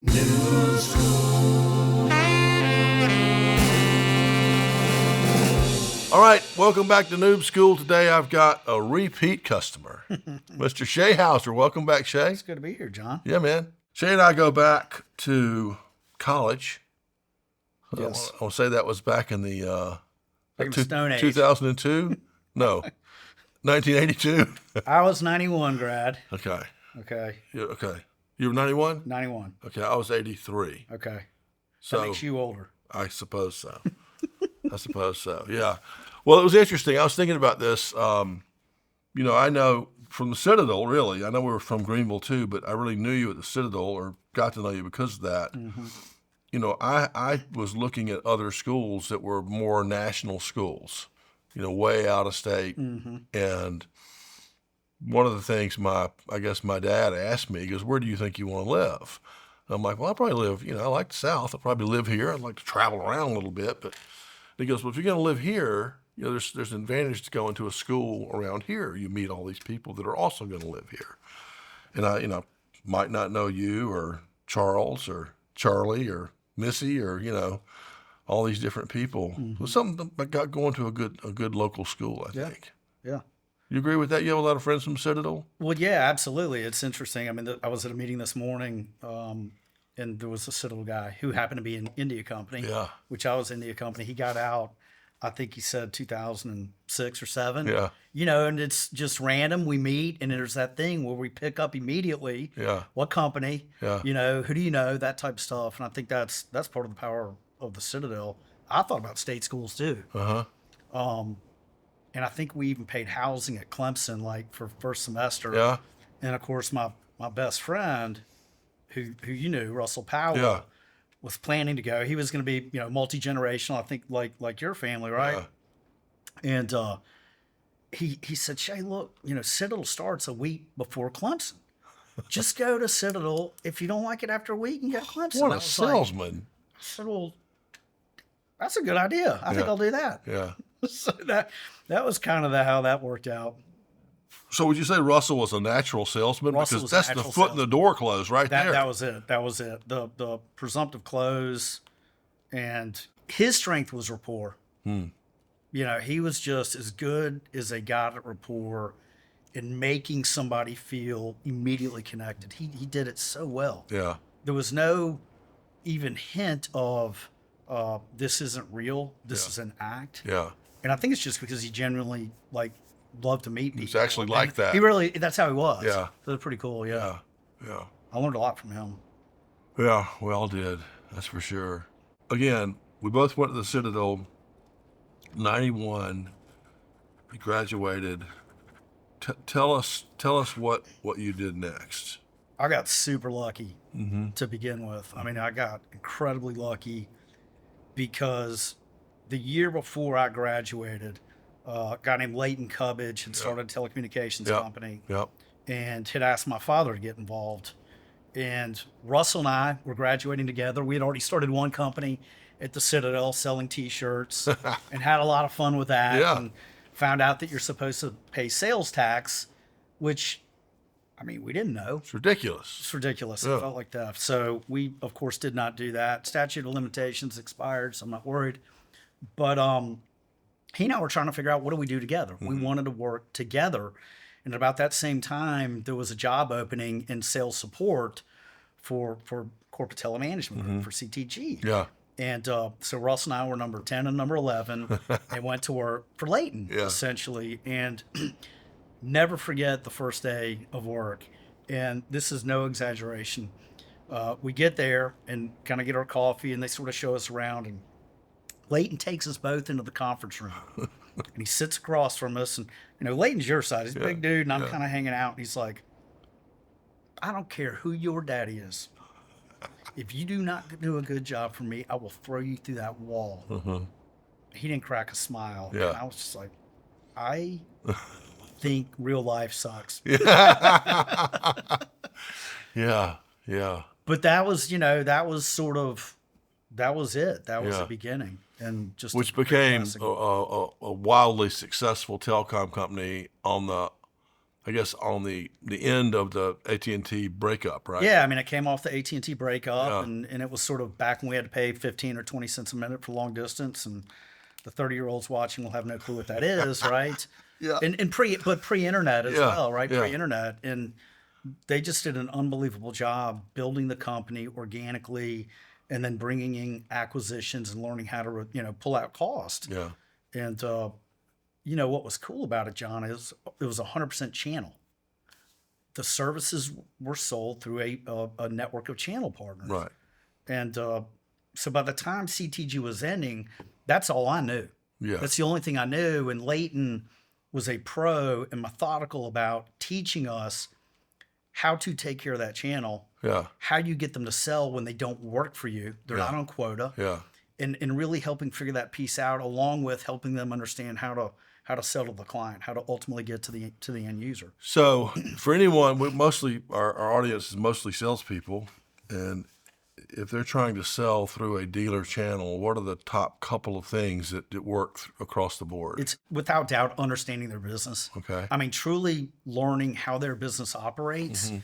Noob School. All right, welcome back to Noob School. Today I've got a repeat customer, Mr. Shay Houser. Welcome back, Shay. It's good to be here, John. Yeah, man. Shay and I go back to college. Yes. I want to say that was back in the Stone Age. 2002? No, 1982. I was 91 grad. Okay. Okay. Okay. You were 91? 91. Okay, I was 83. Okay. So That makes you older. I suppose so. I suppose so. Yeah. Well, it was interesting. I was thinking about this. I know from the Citadel, really. I know we were from Greenville too, but I really knew you at the Citadel, or got to know you because of that. Mm-hmm. I was looking at other schools that were more national schools, way out of state. Mm-hmm. And one of the things I guess my dad asked me, he goes, "Where do you think you want to live?" And I'm like, "Well, I probably live, I like the South. I'll probably live here. I'd like to travel around a little bit." But he goes, "Well, if you're going to live here, there's an advantage to going to a school around here. You meet all these people that are also going to live here." And I, might not know you or Charles or Charlie or Missy or, all these different people. Mm-hmm. It was something that got going to a good local school, I think. Yeah. You agree with that? You have a lot of friends from Citadel? Well, yeah, absolutely. It's interesting. I mean, I was at a meeting this morning, and there was a Citadel guy who happened to be in India Company, Yeah. which I was in India Company. He got out, I think he said 2006 or 7. Yeah. And it's just random. We meet, and there's that thing where we pick up immediately. Yeah. What company? Yeah. Who do you know? That type of stuff. And I think that's part of the power of the Citadel. I thought about state schools too. Uh-huh. And I think we even paid housing at Clemson, like for first semester. Yeah. And of course, my best friend, who you knew, Russell Powell, Yeah. was planning to go. He was going to be, multi-generational. I think like your family, right? Yeah. And he said, "Shay, look, Citadel starts a week before Clemson. Just go to Citadel. If you don't like it after a week, you can go to Clemson." What I a was salesman. I said, "Well, that's a good idea. I think I'll do that." Yeah. So that was kind of how that worked out. So would you say Russell was a natural salesman? Russell Because was a that's the natural foot in the door close right there. That was it. That was it. The presumptive close, and his strength was rapport. He was just as good as a guy at rapport in making somebody feel immediately connected. He did it so well. Yeah. There was no even hint of this isn't real. This is an act. Yeah. And I think it's just because he genuinely loved to meet people. He's actually like that. That's how he was. Yeah. So it's pretty cool. Yeah. Yeah. I learned a lot from him. Yeah, we all did. That's for sure. Again, we both went to the Citadel. 91. We graduated. Tell us what you did next. I got super lucky to begin with. I mean, I got incredibly lucky because the year before I graduated, a guy named Leighton Cubbage had started a telecommunications company and had asked my father to get involved. And Russell and I were graduating together. We had already started one company at the Citadel selling T-shirts and had a lot of fun with that. Yeah. And found out that you're supposed to pay sales tax, which, we didn't know. It's ridiculous. It's ridiculous. Yeah. It felt like theft. So we, of course, did not do that. Statute of limitations expired, so I'm not worried. But he and I were trying to figure out, what do we do together? We wanted to work together. And about that same time, there was a job opening in sales support for corporate telemanagement, for CTG. Yeah. And so Russ and I were number 10 and number 11 and went to work for Leighton, essentially. And never forget the first day of work. And this is no exaggeration. We get there and kind of get our coffee, and they sort of show us around. And Leighton takes us both into the conference room. And he sits across from us. And, Leighton's your side. He's a big dude, and I'm kind of hanging out. And he's like, "I don't care who your daddy is. If you do not do a good job for me, I will throw you through that wall." He didn't crack a smile. Yeah. And I was just like, I think real life sucks. Yeah. Yeah. But that was, that was it. That was the beginning. And just Which became a wildly successful telecom company on the I guess, on the end of the AT&T breakup, right? Yeah, I mean, it came off the AT&T breakup, Yeah. and it was sort of back when we had to pay 15 or 20 cents a minute for long distance, and the 30-year-olds watching will have no clue what that is, right? Yeah. And pre-internet as Yeah, well, right? yeah. Pre-internet, and they just did an unbelievable job building the company organically, and then bringing in acquisitions and learning how to pull out cost. Yeah. And what was cool about it, John, is it was 100% channel. The services were sold through a network of channel partners. Right. And so by the time CTG was ending, that's all I knew. Yeah. That's the only thing I knew. And Leighton was a pro and methodical about teaching us how to take care of that channel. Yeah. How you get them to sell when they don't work for you. They're not on quota. Yeah. And really helping figure that piece out, along with helping them understand how to sell to the client, how to ultimately get to the end user. So for anyone, our audience is mostly salespeople, and if they're trying to sell through a dealer channel, what are the top couple of things that work across the board? It's without doubt understanding their business. Okay. I mean, truly learning how their business operates. Mm-hmm.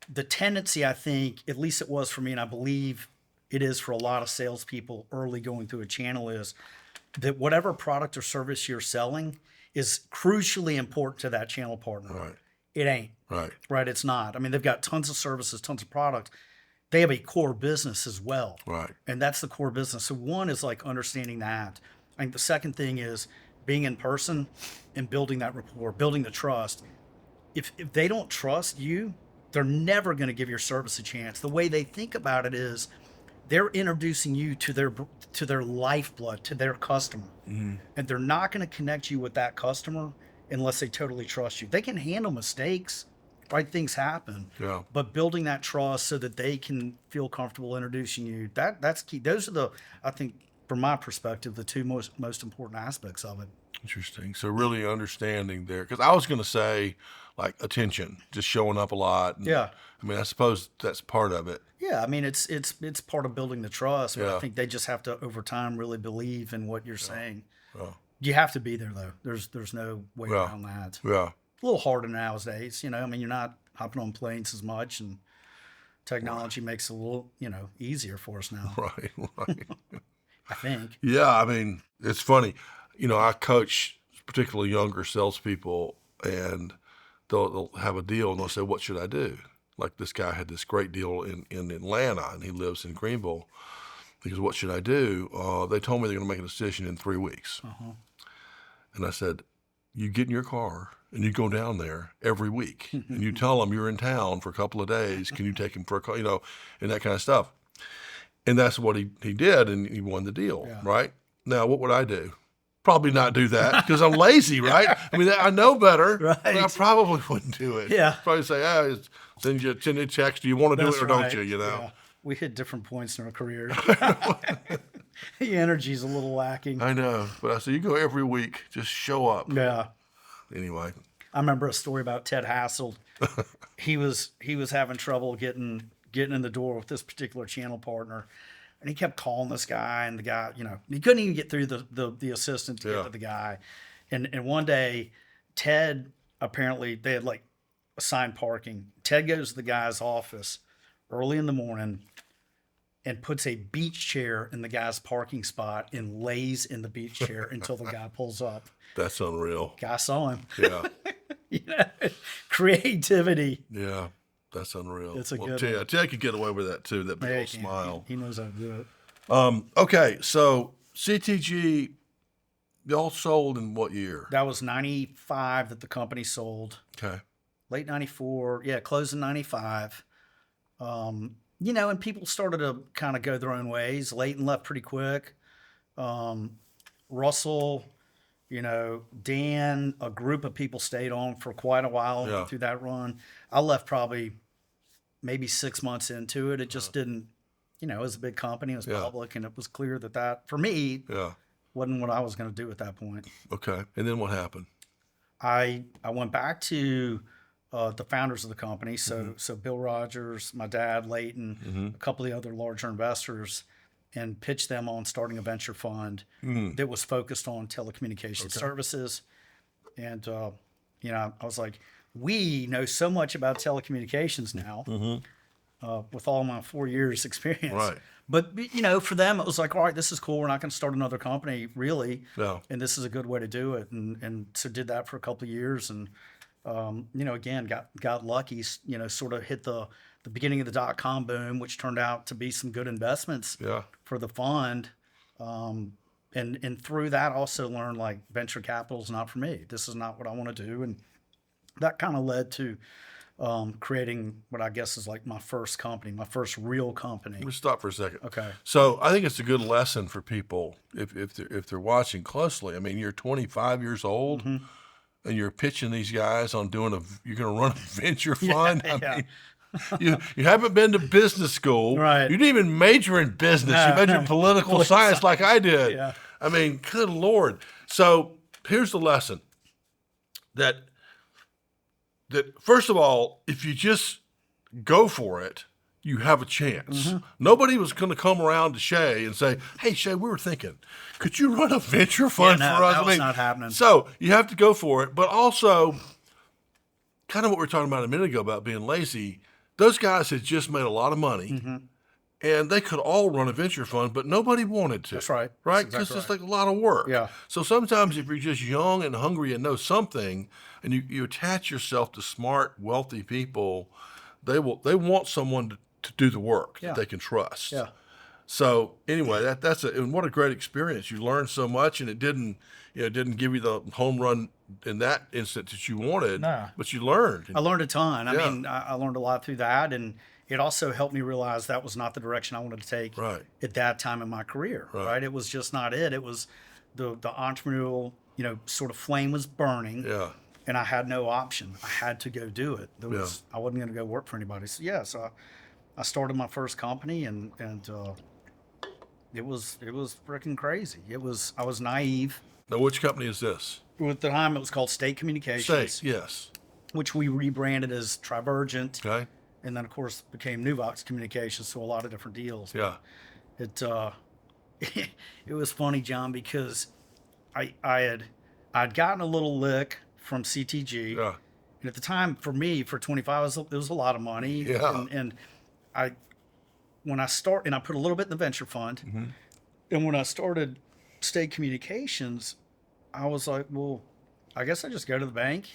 The tendency, I think, at least it was for me, and I believe it is for a lot of salespeople early going through a channel, is that whatever product or service you're selling is crucially important to that channel partner. Right. It ain't. Right. Right. It's not. I mean, they've got tons of services, tons of product. They have a core business as well. Right. And that's the core business. So one is like understanding that. I think the second thing is being in person and building that rapport, building the trust. If they don't trust you, they're never going to give your service a chance. The way they think about it is they're introducing you to their lifeblood, to their customer. Mm-hmm. And they're not going to connect you with that customer unless they totally trust you. They can handle mistakes, right? Things happen. Yeah. But building that trust so that they can feel comfortable introducing you, that's key. Those are I think, from my perspective, the two most important aspects of it. Interesting. So really understanding there, because I was going to say like attention, just showing up a lot. Yeah. I mean, I suppose that's part of it. Yeah, I mean, it's part of building the trust, but Yeah. I think they just have to, over time, really believe in what you're saying. Yeah. You have to be there, though. There's no way around that. Yeah. A little harder nowadays, I mean, you're not hopping on planes as much, and technology makes it a little, easier for us now. Right. I think. Yeah, I mean, it's funny. I coach particularly younger salespeople, and they'll have a deal, and they'll say, "What should I do?" Like this guy had this great deal in Atlanta, and he lives in Greenville. He goes, "What should I do?" They told me they're going to make a decision in 3 weeks. Uh-huh. And I said, "You get in your car and you go down there every week, and you tell them you're in town for a couple of days. Can you take him for a call? And that kind of stuff." And that's what he did, and he won the deal, yeah. Right? Now, what would I do? Probably not do that because I'm lazy, right? I mean, I know better, right. But I probably wouldn't do it. Yeah. Probably say, send you a text. Do you want to do it or don't you? Yeah. We hit different points in our career. The energy's a little lacking. I know, but I said, you go every week, just show up. Yeah. Anyway. I remember a story about Ted Hassel. He was having trouble getting in the door with this particular channel partner. And he kept calling this guy, and the guy, he couldn't even get through the assistant to get to the guy. And one day, Ted, apparently, they had like assigned parking. Ted goes to the guy's office early in the morning and puts a beach chair in the guy's parking spot and lays in the beach chair until the guy pulls up. That's unreal. Guy saw him. Yeah. Creativity. Yeah. That's unreal. It's a good one. Ted could get away with that too. That big old smile. He knows how to do it. Okay, so CTG, y'all sold in what year? That was 95 that the company sold. Okay. Late 94. Yeah, closed in 95. And people started to kind of go their own ways. Leighton left pretty quick. Russell, Dan, a group of people stayed on for quite a while through that run. I left probably maybe 6 months into it. It just didn't, it was a big company, it was public, and it was clear that for me, wasn't what I was going to do at that point. Okay. And then what happened? I went back to the founders of the company. So Bill Rogers, my dad, Leighton, a couple of the other larger investors, and pitched them on starting a venture fund that was focused on telecommunications services. And, I was like, we know so much about telecommunications now with all my 4 years experience. Right. But, you know, for them, it was like, all right, this is cool. We're not going to start another company, really. Yeah. And this is a good way to do it. And so did that for a couple of years. And, you know, again, got lucky, you know, sort of hit the beginning of the dot-com boom, which turned out to be some good investments for the fund. And through that, also learned, like, venture capital is not for me. This is not what I want to do. And that kind of led to creating what I guess is like my first company, my first real company. Let me stop for a second. Okay. So I think it's a good lesson for people if they're watching closely. I mean, you're 25 years old and you're pitching these guys on you're going to run a venture fund. I mean, you haven't been to business school. Right. You didn't even major in business. You majored in political science like I did. Yeah. I mean, good Lord. So here's the lesson that first of all, if you just go for it, you have a chance. Nobody was going to come around to Shay and say, "Hey, Shay, we were thinking, could you run a venture fund for us?" That was not happening. So you have to go for it, but also kind of what we were talking about a minute ago about being lazy. Those guys had just made a lot of money, and they could all run a venture fund, but nobody wanted to. That's right. Right? That's Because exactly it's like a lot of work. Yeah. So sometimes if you're just young and hungry and know something, and you attach yourself to smart, wealthy people, they want someone to do the work that they can trust. Yeah. So anyway, and what a great experience. You learned so much, and it didn't give you the home run in that instant that you wanted. No. But you learned. I learned a ton. I mean, I learned a lot through that, and it also helped me realize that was not the direction I wanted to take at that time in my career. Right. It was just not it. It was the entrepreneurial, you know, sort of flame was burning. Yeah. And I had no option. I had to go do it. I wasn't going to go work for anybody. So I started my first company, and it was freaking crazy. I was naive. Now, which company is this? At the time, it was called State Communications. State, yes. Which we rebranded as Trivergent. Okay. And then, of course, became Noob Communications, so a lot of different deals. Yeah. It it was funny, John, because I'd gotten a little lick from CTG. Yeah. And at the time, for me, for 25, it was a lot of money. Yeah. And I put a little bit in the venture fund. And when I started State Communications, I was like, well, I guess I just go to the bank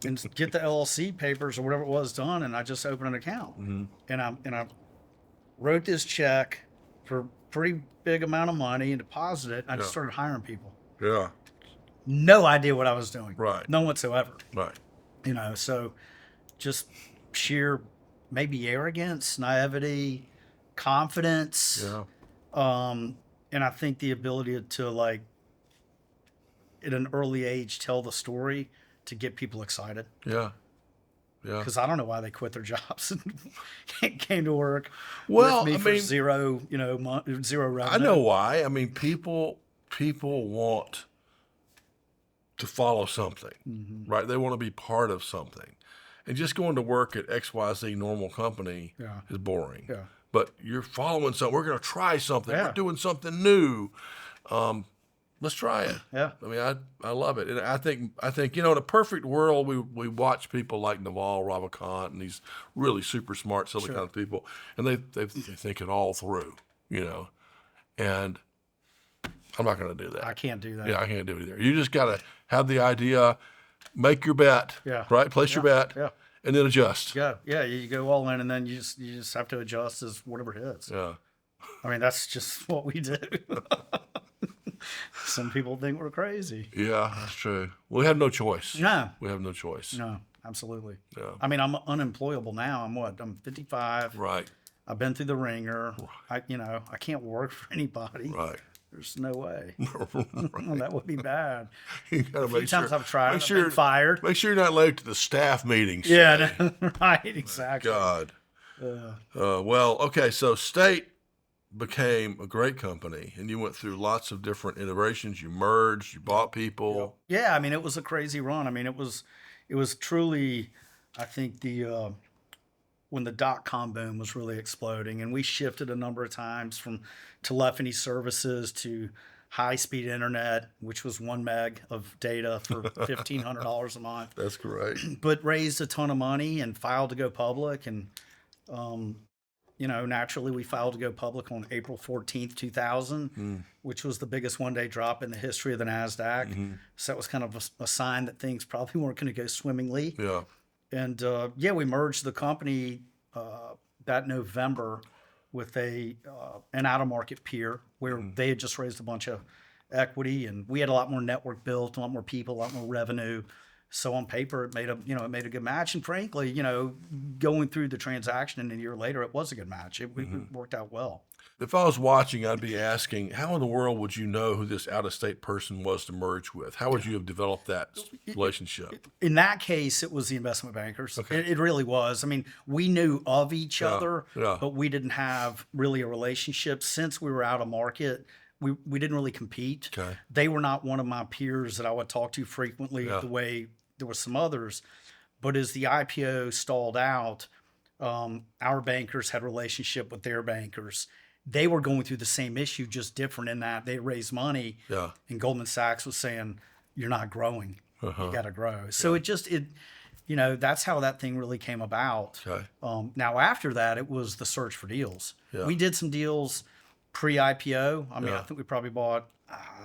and get the LLC papers or whatever it was done, and I just open an account. And I wrote this check for a pretty big amount of money and deposited it. And I just started hiring people. Yeah. No idea what I was doing. Right. None whatsoever. Right. You know, so just sheer maybe arrogance, naivety, confidence. Yeah. And I think the ability to, like, at an early age, tell the story to get people excited. Yeah. Yeah. Because I don't know why they quit their jobs and came to work Well, with me I for mean, zero revenue. I know why. I mean, people want to follow something, right? They want to be part of something. And just going to work at XYZ normal company is boring. Yeah. But you're following something. We're going to try something. Yeah. We're doing something new. Let's try it. Yeah. I mean, I love it. And I think you know, in a perfect world, we watch people like Naval Ravikant and these really super smart Silicon people, and they think it all through, you know. And I'm not going to do that. I can't do that. Yeah, I can't do it either. You just got to have the idea, make your bet, right? Place your bet, and then adjust. Yeah, you go all in, and then you just have to adjust as whatever hits. Yeah. I mean, that's just what we do. Some people think we're crazy. Yeah, that's true. We have no choice. No. We have no choice. No, absolutely. Yeah. I mean, I'm unemployable now. I'm 55. Right. I've been through the ringer. I can't work for anybody. Right. There's no way. Right. That would be bad. You gotta A few times I've tried. Make I've sure been fired. Make sure you're not late to the staff meetings. Yeah, right. Exactly. God. Well, okay. So State became a great company, and you went through lots of different iterations. You merged. You bought people. Yeah, I mean, it was a crazy run. I mean, it was truly, I think, when the dot-com boom was really exploding, and we shifted a number of times from telephony services to high-speed internet, which was 1 meg of data for $1,500 a month. That's great. But raised a ton of money and filed to go public. And, naturally we filed to go public on April 14th, 2000, which was the biggest one-day drop in the history of the NASDAQ. So that was kind of a sign that things probably weren't going to go swimmingly. Yeah. And, we merged the company that November with an out-of-market peer where they had just raised a bunch of equity, and we had a lot more network built, a lot more people, a lot more revenue. So on paper, it made a good match. And frankly, going through the transaction and a year later, it was a good match. It worked out well. If I was watching, I'd be asking, how in the world would you know who this out-of-state person was to merge with? How would you have developed that relationship? In that case, it was the investment bankers. Okay. It really was. I mean, we knew of each other, yeah. but we didn't have really a relationship. Since we were out of market, we didn't really compete. Okay. They were not one of my peers that I would talk to frequently the way there were some others. But as the IPO stalled out, our bankers had a relationship with their bankers. They were going through the same issue, just different in that they raised money. Yeah. And Goldman Sachs was saying, you're not growing. You got to grow. So that's how that thing really came about. Okay. Now, after that, it was the search for deals. Yeah. We did some deals pre-IPO. I mean, I think we probably bought,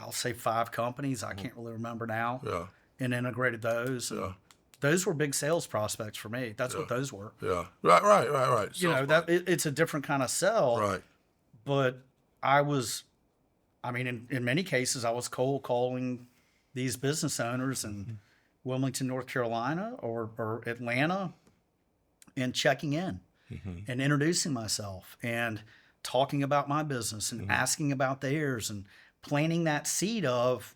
I'll say 5 companies. I can't really remember now. Yeah. And integrated those. Yeah. Those were big sales prospects for me. That's what those were. Yeah. Right. It's a different kind of sell. Right. But in many cases, I was cold calling these business owners in Wilmington, North Carolina or Atlanta and checking in and introducing myself and talking about my business and asking about theirs and planting that seed of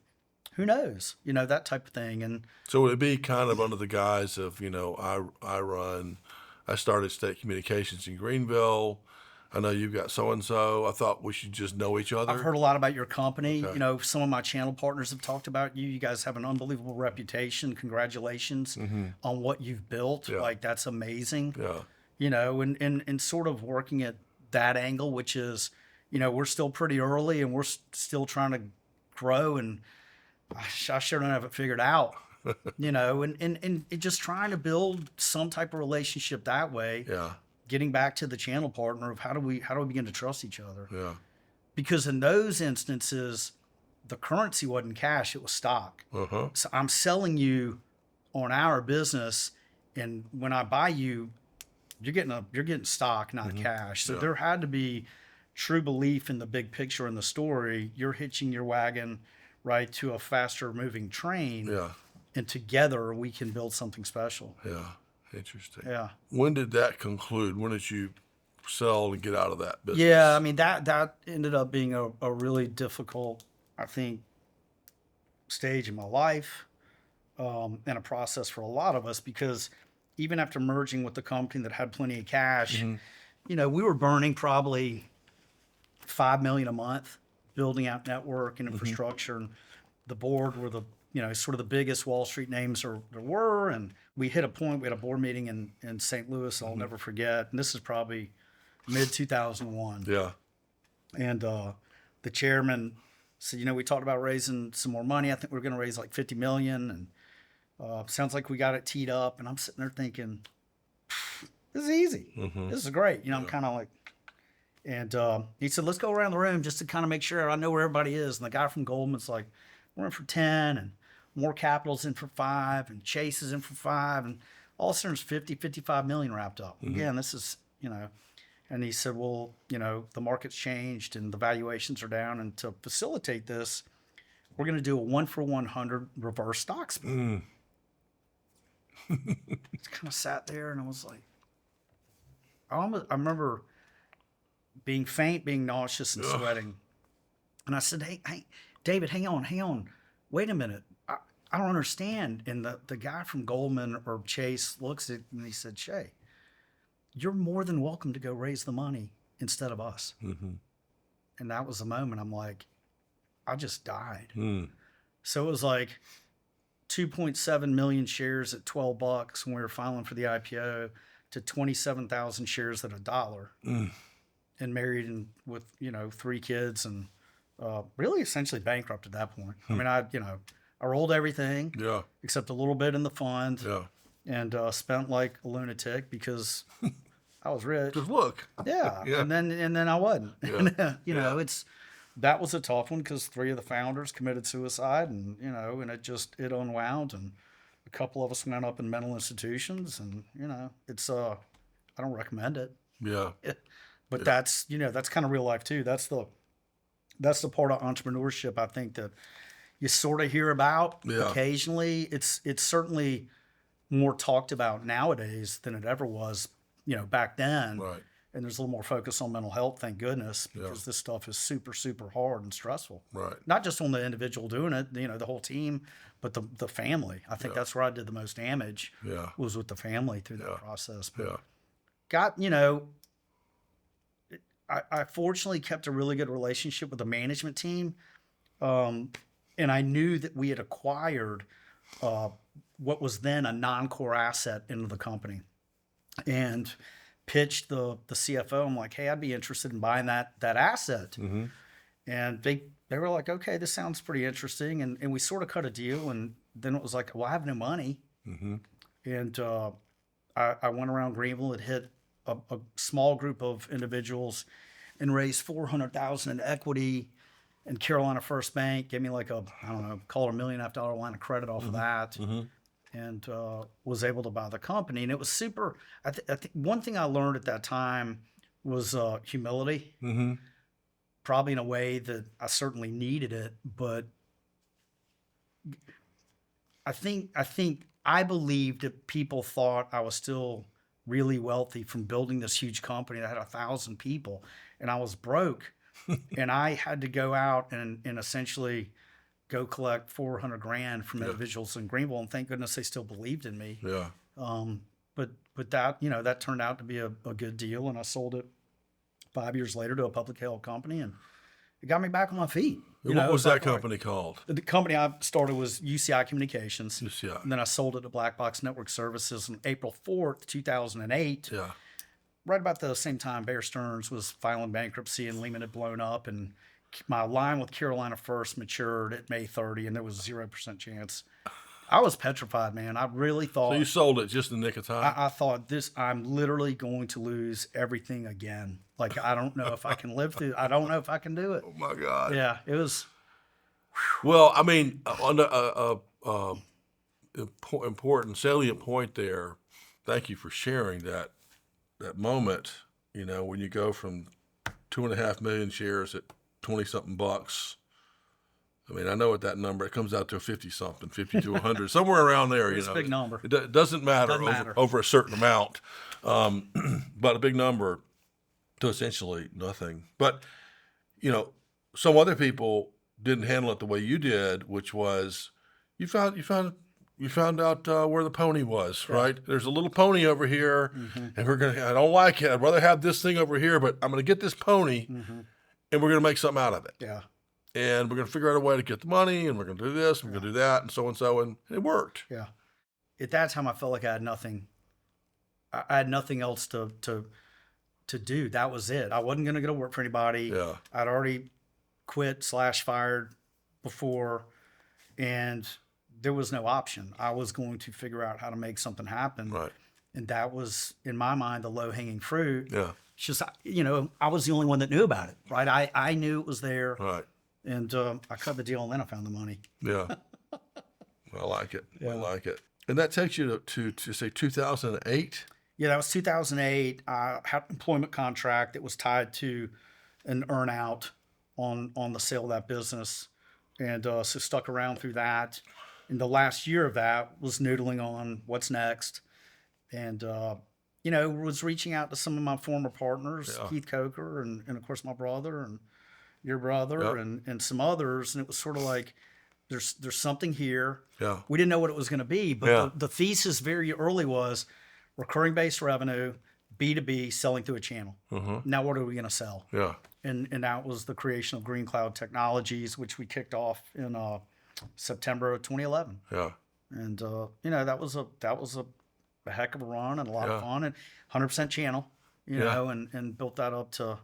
who knows, that type of thing. And so would it be kind of under the guise of, I started state communications in Greenville. I know you've got so-and-so. I thought we should just know each other. I've heard a lot about your company. Okay. Some of my channel partners have talked about you. You guys have an unbelievable reputation. Congratulations on what you've built. Yeah. Like, that's amazing. Yeah. And sort of working at that angle, which is, we're still pretty early and we're still trying to grow, and I sure don't have it figured out. And just trying to build some type of relationship that way. Yeah. Getting back to the channel partner of how do we begin to trust each other? Yeah. Because in those instances, the currency wasn't cash, it was stock. So I'm selling you on our business, and when I buy you, you're getting stock, not cash. So there had to be true belief in the big picture in the story. You're hitching your wagon right to a faster moving train. Yeah. And together we can build something special. Yeah. Interesting. Yeah. When did that conclude? When did you sell and get out of that business? Yeah, I mean, that ended up being a really difficult, I think, stage in my life, and a process for a lot of us, because even after merging with the company that had plenty of cash, we were burning probably $5 million a month building out network and infrastructure, and the board were sort of the biggest Wall Street names there were. And we hit a point, we had a board meeting in St. Louis, I'll never forget. And this is probably mid 2001. Yeah. And the chairman said, we talked about raising some more money. I think we're going to raise like 50 million. And sounds like we got it teed up. And I'm sitting there thinking, this is easy. This is great. I'm kind of like, and he said, let's go around the room just to kind of make sure I know where everybody is. And the guy from Goldman's like, we're in for 10, and More Capital's in for 5, and Chase is in for 5, and all of a sudden there's 50, 55 million wrapped up. Again, this is, and he said, well, the market's changed and the valuations are down, and to facilitate this, we're going to do a 1-for-100 reverse stock split. Just kind of sat there, and I was like, I remember being faint, being nauseous, and sweating. And I said, hey, David, hang on. Wait a minute. I don't understand. And the guy from Goldman or Chase looks at me and he said, Shay, you're more than welcome to go raise the money instead of us. And that was the moment I'm like, I just died. So it was like 2.7 million shares at $12 when we were filing for the IPO to 27,000 shares at $1. And married and with, 3 kids and really essentially bankrupt at that point. I mean, I rolled everything Yeah. except a little bit in the fund, Yeah. and spent like a lunatic because I was rich. Just look. Yeah, Yeah. and then I wasn't. Yeah. You know, that was a tough one because 3 of the founders committed suicide, and and it unwound, and a couple of us went up in mental institutions, and it's I don't recommend it. Yeah. But that's that's kind of real life too. That's the part of entrepreneurship I think that you sort of hear about occasionally. It's certainly more talked about nowadays than it ever was, back then. Right. And there's a little more focus on mental health, thank goodness, because this stuff is super, super hard and stressful. Right. Not just on the individual doing it, the whole team, but the family. I think that's where I did the most damage. Yeah. Was with the family through that process. But Yeah. I fortunately kept a really good relationship with the management team, and I knew that we had acquired what was then a non-core asset into the company, and pitched the CFO. I'm like, hey, I'd be interested in buying that asset. Mm-hmm. And they were like, okay, this sounds pretty interesting, and we sort of cut a deal, and then it was like, well, I have no money, and I went around Greenville and hit a small group of individuals and raised $400,000 in equity. And Carolina First Bank gave me like I don't know, call it $1.5 million line of credit off of that, and was able to buy the company. And it was super. I think one thing I learned at that time was humility. Probably in a way that I certainly needed it, but I believed that people thought I was still really wealthy from building this huge company that had 1,000 people, and I was broke, and I had to go out and essentially go collect $400,000 from individuals in Greenville, and thank goodness they still believed in me. Yeah. But that that turned out to be a good deal, and I sold it 5 years later to a publicly held company, and it got me back on my feet. What was that company called? The company I started was UCI Communications. UCI. And then I sold it to Black Box Network Services on April 4th, 2008. Yeah. Right about the same time Bear Stearns was filing bankruptcy and Lehman had blown up, and my line with Carolina First matured at May 30, and there was 0% chance. I was petrified, man. I really thought. So you sold it just in the nick of time? I thought I'm literally going to lose everything again. Like, I don't know if I can live through. I don't know if I can do it. Oh my God. Yeah, it was. Well, I mean, on important, salient point there. Thank you for sharing that moment. When you go from 2.5 million shares at 20-something bucks. I mean, I know what that number. It comes out to 50-something, 50 to 100, somewhere around there. It's a big number. It doesn't matter, over a certain amount, but a big number to essentially nothing. But some other people didn't handle it the way you did, which was you found out where the pony was, right? There's a little pony over here, and I don't like it. I'd rather have this thing over here, but I'm gonna get this pony, and we're gonna make something out of it. Yeah. And we're gonna figure out a way to get the money, and we're gonna do this, and we're gonna do that, and so, and it worked. Yeah. At that time, I felt like I had nothing. I had nothing else to do. That was it. I wasn't gonna go to work for anybody. Yeah. I'd already quit/fired before, and there was no option. I was going to figure out how to make something happen. Right. And that was, in my mind, the low-hanging fruit. Yeah. It's just, I was the only one that knew about it, right? I knew it was there. Right. And I cut the deal, and then I found the money. Yeah. I like it. Yeah. I like it. And that takes you to say 2008? Yeah, that was 2008. I had an employment contract that was tied to an earn-out on the sale of that business. And so stuck around through that. And the last year of that was noodling on what's next. And, was reaching out to some of my former partners, Keith Coker, and of course my brother and your brother and some others. And it was sort of like, there's something here. Yeah. We didn't know what it was going to be, but the thesis very early was recurring based revenue, B2B, selling through a channel. Now what are we going to sell? Yeah. And that was the creation of Green Cloud Technologies, which we kicked off in September of 2011. Yeah. And that was a heck of a run and a lot of fun, and 100% channel, you know, and built that up to,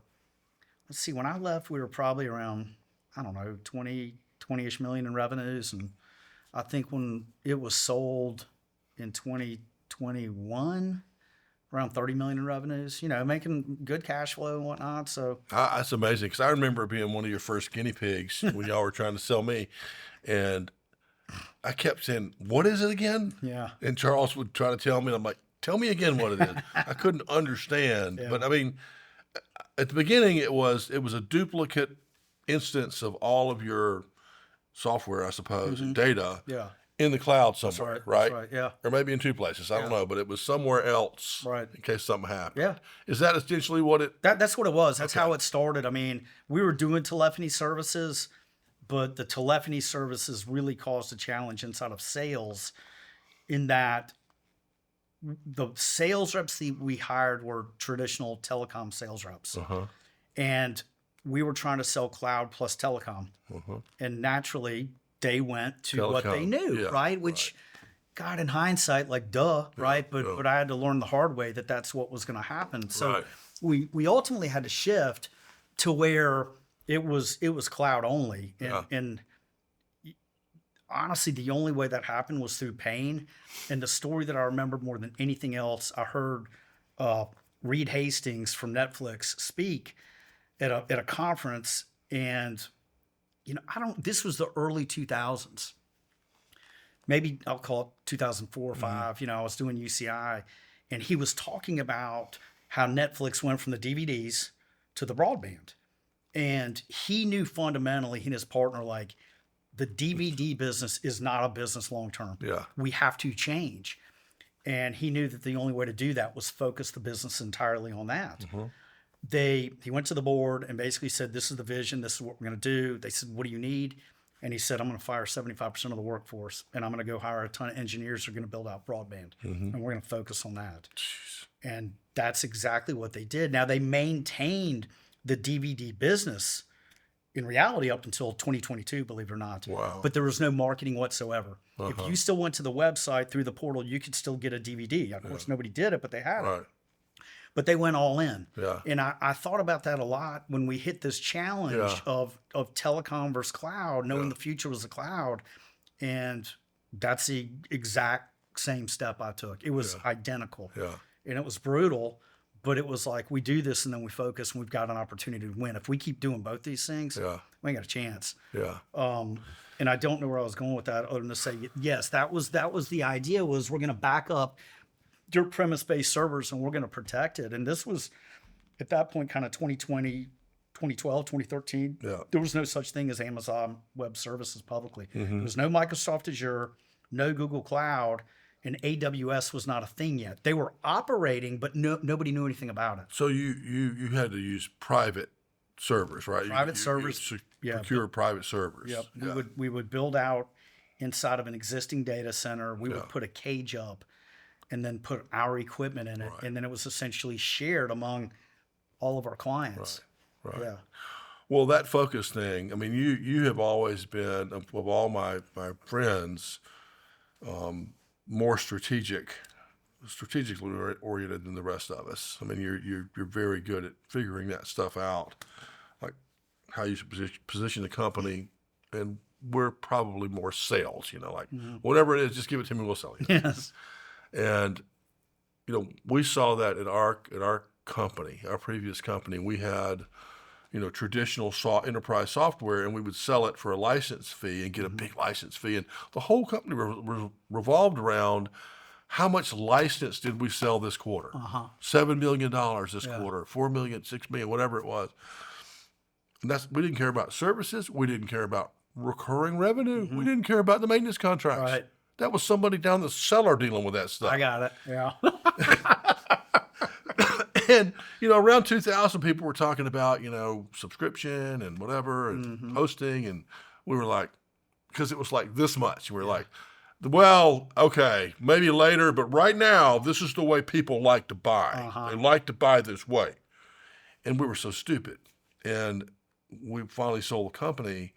let's see, when I left, we were probably around, I don't know, 20-ish million in revenues. And I think when it was sold in 2021, around 30 million in revenues, making good cash flow and whatnot. So That's amazing, because I remember being one of your first guinea pigs when y'all were trying to sell me, and I kept saying, "What is it again?" yeah, And Charles would try to tell me, and I'm like, "Tell me again what it is." I couldn't understand, Yeah. but I mean, at the beginning, it was a duplicate instance of all of your software, I suppose, and data yeah, in the cloud somewhere, that's right, yeah, or maybe in two places. I don't know, but it was somewhere else, right. in case something happened. Yeah. Is that essentially what it? That's what it was. That's how it started. I mean, we were doing telephony services, but the telephony services really caused a challenge inside of sales, in that the sales reps that we hired were traditional telecom sales reps. And we were trying to sell cloud plus telecom. And naturally, they went to what they knew, right? Which, God, in hindsight, like, duh, right? But I had to learn the hard way that that's what was going to happen. So we ultimately had to shift to where it was cloud only. And honestly, the only way that happened was through pain. And the story that I remember more than anything else, I heard Reed Hastings from Netflix speak at a conference, and this was the early 2000s. Maybe I'll call it 2004 or 5. I was doing UCI, and he was talking about how Netflix went from the DVDs to the broadband. And he knew fundamentally, he and his partner, like, the DVD business is not a business long term. Yeah. We have to change. And he knew that the only way to do that was focus the business entirely on that. He went to the board and basically said, "This is the vision. This is what we're going to do." They said, "What do you need?" And he said, "I'm going to fire 75% of the workforce, and I'm going to go hire a ton of engineers who are going to build out broadband. And we're going to focus on that." And that's exactly what they did. Now, they maintained the DVD business in reality up until 2022, believe it or not. Wow. But there was no marketing whatsoever. If you still went to the website through the portal, you could still get a DVD. Of course, nobody did it, but they had it. But they went all in. Yeah. And I thought about that a lot when we hit this challenge of telecom versus cloud, knowing the future was the cloud. And that's the exact same step I took. It was identical. Yeah. And it was brutal, but it was like, we do this and then we focus, and we've got an opportunity to win. If we keep doing both these things, we ain't got a chance. Yeah. And I don't know where I was going with that, other than to say, yes, that was the idea, was we're going to back up your premise-based servers and we're going to protect it. And this was, at that point, kind of 2020, 2012, 2013. Yeah. There was no such thing as Amazon Web Services publicly. There was no Microsoft Azure, no Google Cloud, and AWS was not a thing yet. They were operating, but nobody knew anything about it. So you had to use private servers, right? Private servers. Procure private servers. Yep. We would build out inside of an existing data center. We would put a cage up and then put our equipment in it. And then it was essentially shared among all of our clients. Right. Yeah. Well, that focus thing, I mean, you have always been, of all my friends, more strategically oriented than the rest of us. I mean, you're very good at figuring that stuff out, like how you should position the company, and we're probably more sales. Like whatever it is, just give it to me, we'll sell you. Yes. And we saw that at our company, our previous company. We had traditional enterprise software, and we would sell it for a license fee and get a big license fee. And the whole company revolved around, how much license did we sell this quarter? $7 million this quarter, $4 million, $6 million, whatever it was. And we didn't care about services. We didn't care about recurring revenue. We didn't care about the maintenance contracts. Right. That was somebody down the cellar dealing with that stuff. I got it. Yeah. And, around 2000, people were talking about, subscription and whatever and hosting. And we were like, because it was like this much. We were like, well, okay, maybe later, but right now, this is the way people like to buy. They like to buy this way. And we were so stupid. And we finally sold the company,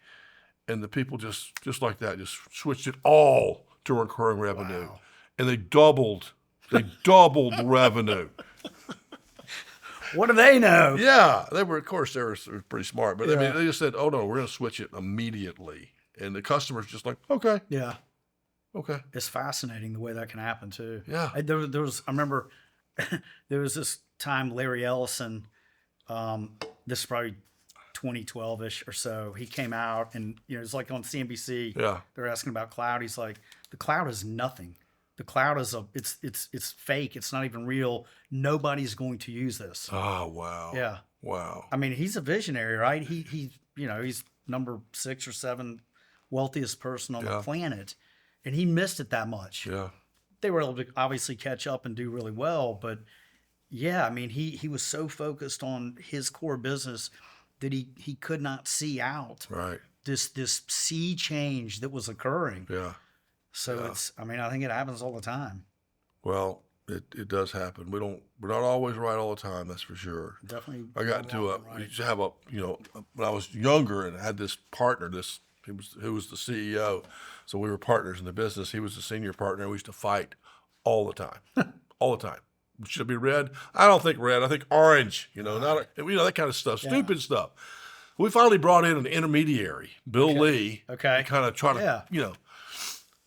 and the people just like that, just switched it all to recurring revenue. Wow. And they doubled the revenue. What do they know? Yeah, they were, of course, they were pretty smart, but I Yeah. mean, they just said, "Oh no, we're going to switch it immediately," and the customer's just like, "Okay, Yeah. okay, It's fascinating the way that can happen too. yeah, There was, I remember there was this time Larry Ellison, this is probably 2012-ish or so, he came out and, it's like on CNBC, yeah, they're asking about cloud. He's like, the cloud is nothing. The cloud is it's fake. It's not even real. Nobody's going to use this. oh wow, Yeah. wow, I mean, he's a visionary, right? He's number 6 or 7 wealthiest person on the planet, and he missed it that much. yeah, They were able to obviously catch up and do really well, but yeah, I mean, he was so focused on his core business that he could not see out right, this sea change that was occurring. yeah. So I mean, I think it happens all the time. Well, it does happen. We're not always right all the time. That's for sure. Definitely. I got into right. we used to have when I was younger and I had this partner, who was the CEO. So we were partners in the business. He was the senior partner. We used to fight all the time, all the time. Should it be red? I don't think red. I think orange. Not that kind of stuff. Stupid stuff. We finally brought in an intermediary, Bill Lee. Okay. To kind of try to,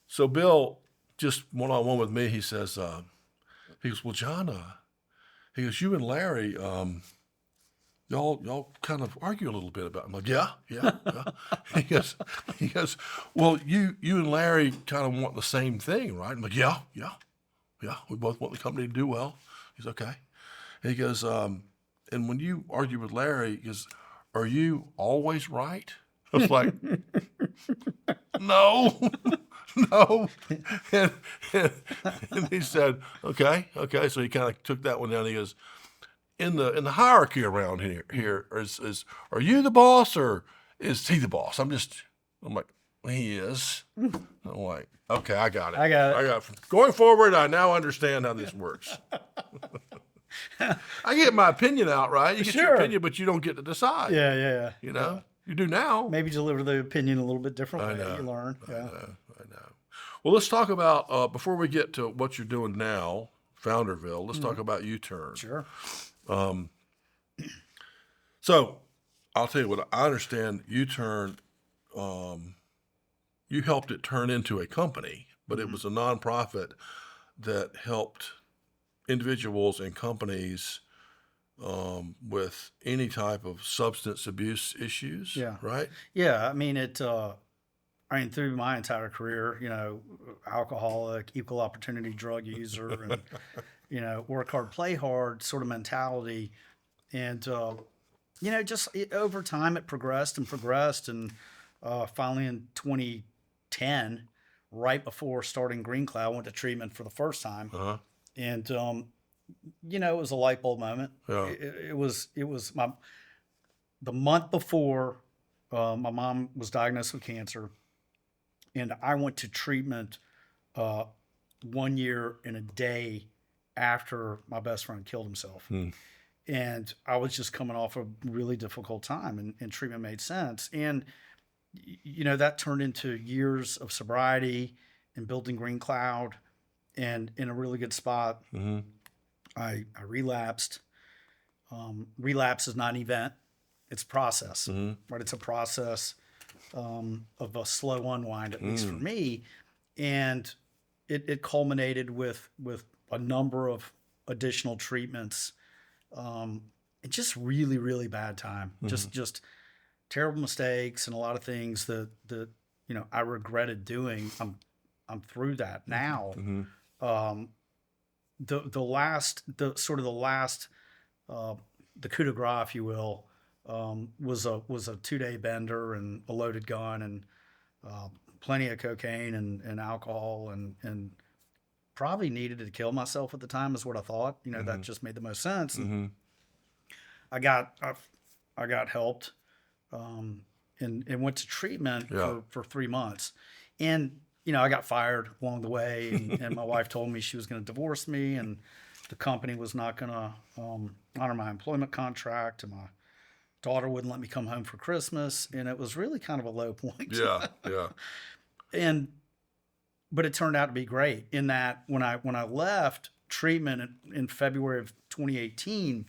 So Bill, just one-on-one with me, he says, he goes, well, John, he goes, you and Larry, y'all kind of argue a little bit about it. I'm like, yeah. He goes, well, you and Larry kind of want the same thing, right? I'm like, yeah. We both want the company to do well. He's okay. He goes, and when you argue with Larry, he goes, are you always right? I was like, no. No. And he said, okay. So he kind of took that one down. He goes, in the hierarchy around here is are you the boss or is he the boss? I'm like, he is. I'm like, okay, I got it. I got it. Going forward, I now understand how this works. I get my opinion out, right? You get your opinion, but you don't get to decide. Yeah. You do now. Maybe deliver the opinion a little bit different way. know. You learn. I know. Well, let's talk about, before we get to what you're doing now, Founderville, let's talk about YouTurn. Sure. So I'll tell you what, I understand YouTurn, you helped it turn into a company, but it was a nonprofit that helped individuals and companies with any type of substance abuse issues, right? Yeah, I mean, through my entire career, alcoholic, equal opportunity drug user, and, work hard, play hard sort of mentality. And, over time it progressed. And finally in 2010, right before starting Green Cloud, I went to treatment for the first time. Uh-huh. And, it was a light bulb moment. Yeah. It was the month before my mom was diagnosed with cancer. And I went to treatment 1 year and a day after my best friend killed himself. And I was just coming off a really difficult time, and treatment made sense. And, that turned into years of sobriety and building Green Cloud and in a really good spot. Mm-hmm. I relapsed. Relapse is not an event. It's a process, right? It's a process of a slow unwind, at least for me. And it culminated with a number of additional treatments. And just really, really bad time. Just terrible mistakes and a lot of things that I regretted doing. I'm through that now. The last the coup de grace, if you will, was a 2-day bender and a loaded gun and plenty of cocaine and alcohol and probably needed to kill myself at the time is what I thought. That just made the most sense. I got helped and went to treatment for 3 months. And, I got fired along the way and my wife told me she was going to divorce me and the company was not going to honor my employment contract, and my daughter wouldn't let me come home for Christmas. And it was really kind of a low point. Yeah. But it turned out to be great in that when I left treatment in February of 2018,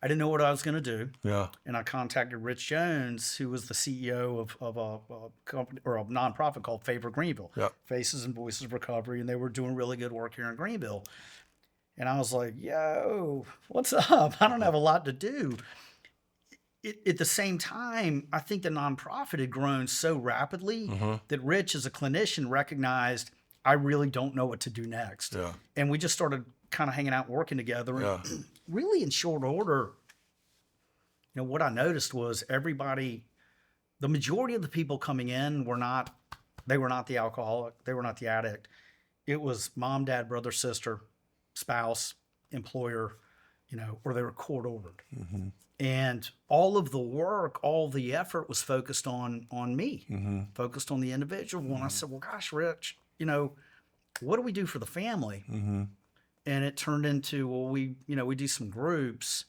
I didn't know what I was going to do. Yeah. And I contacted Rich Jones, who was the CEO of a company or a nonprofit called Favor Greenville, Yeah. Faces and Voices of Recovery. And they were doing really good work here in Greenville. And I was like, yo, what's up? I don't have a lot to do. At the same time, I think the nonprofit had grown so rapidly that Rich, as a clinician, recognized I really don't know what to do next. Yeah. And we just started kind of hanging out and working together. Yeah. And really in short order, what I noticed was the majority of the people coming in were not the alcoholic. They were not the addict. It was mom, dad, brother, sister, spouse, employer, or they were court ordered. And all of the work, all the effort was focused on me, focused on the individual. And I said, well, gosh, Rich, what do we do for the family? And it turned into, well, we do some groups.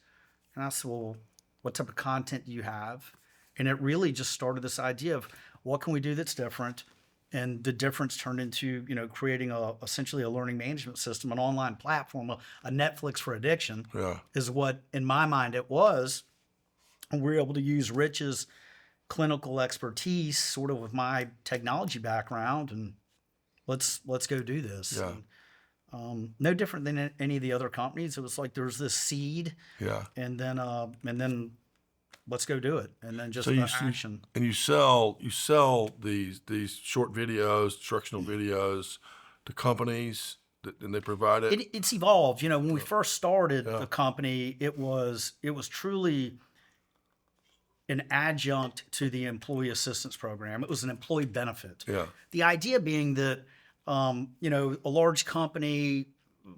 And I said, well, what type of content do you have? And it really just started this idea of what can we do that's different? And the difference turned into, creating essentially a learning management system, an online platform, a Netflix for addiction is what, in my mind, it was. And we were able to use Rich's clinical expertise, sort of with my technology background, and let's go do this. Yeah. And, no different than any of the other companies. It was like there was this seed, and then let's go do it, and then just action. And you sell these short videos, instructional videos to companies, and they provide it. It's evolved. When we first started the company, it was truly an adjunct to the employee assistance program. It was an employee benefit. Yeah. The idea being that a large company,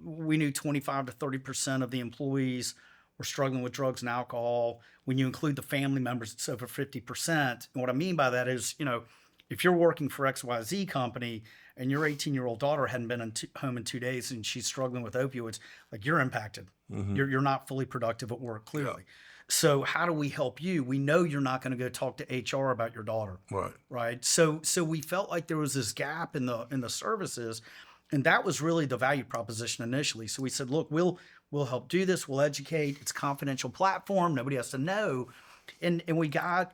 we knew 25 to 30% of the employees were struggling with drugs and alcohol. When you include the family members, it's over 50%. And what I mean by that is, if you're working for XYZ company and your 18-year-old daughter hadn't been home in 2 days and she's struggling with opioids, like, you're impacted. You're not fully productive at work, clearly. Yeah. So how do we help you? We know you're not going to go talk to HR about your daughter. Right. So we felt like there was this gap in the services, and that was really the value proposition initially. So we said, look, we'll help do this. We'll educate. It's a confidential platform. Nobody has to know. And we got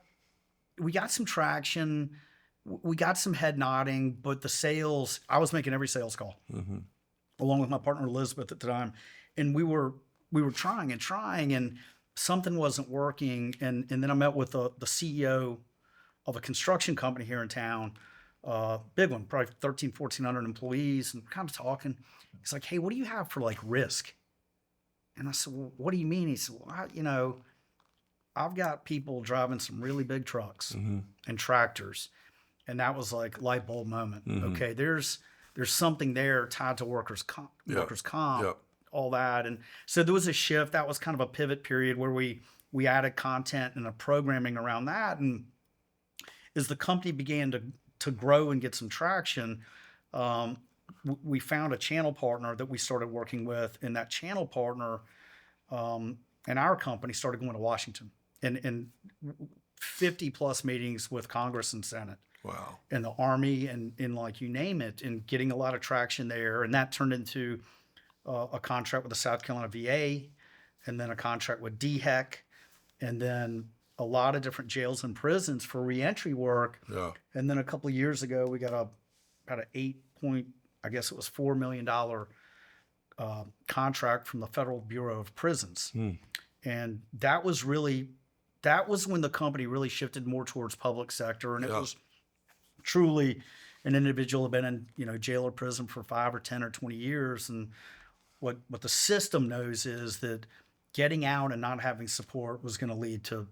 some traction. We got some head nodding, but the sales, I was making every sales call along with my partner Elizabeth at the time. And we were trying and something wasn't working. And then I met with the CEO of a construction company here in town, big one, probably 1,400 employees, and kind of talking. He's like, hey, what do you have for like risk? And I said, well, what do you mean? He said, well, I've got people driving some really big trucks and tractors. And that was like light bulb moment. Okay, there's something there tied to workers' comp, all that. And so there was a shift. That was kind of a pivot period where we added content and a programming around that. And as the company began to grow and get some traction, we found a channel partner that we started working with. And that channel partner and our company started going to Washington and 50 plus meetings with Congress and Senate. Wow. And the Army and like you name it, and getting a lot of traction there. And that turned into a contract with the South Carolina VA, and then a contract with DHEC, and then a lot of different jails and prisons for reentry work. Yeah. And then a couple of years ago, we got about an $4 million contract from the Federal Bureau of Prisons. And that was when the company really shifted more towards public sector. And it was truly an individual had been in, jail or prison for 5 or 10 or 20 years. And what the system knows is that getting out and not having support was going to lead to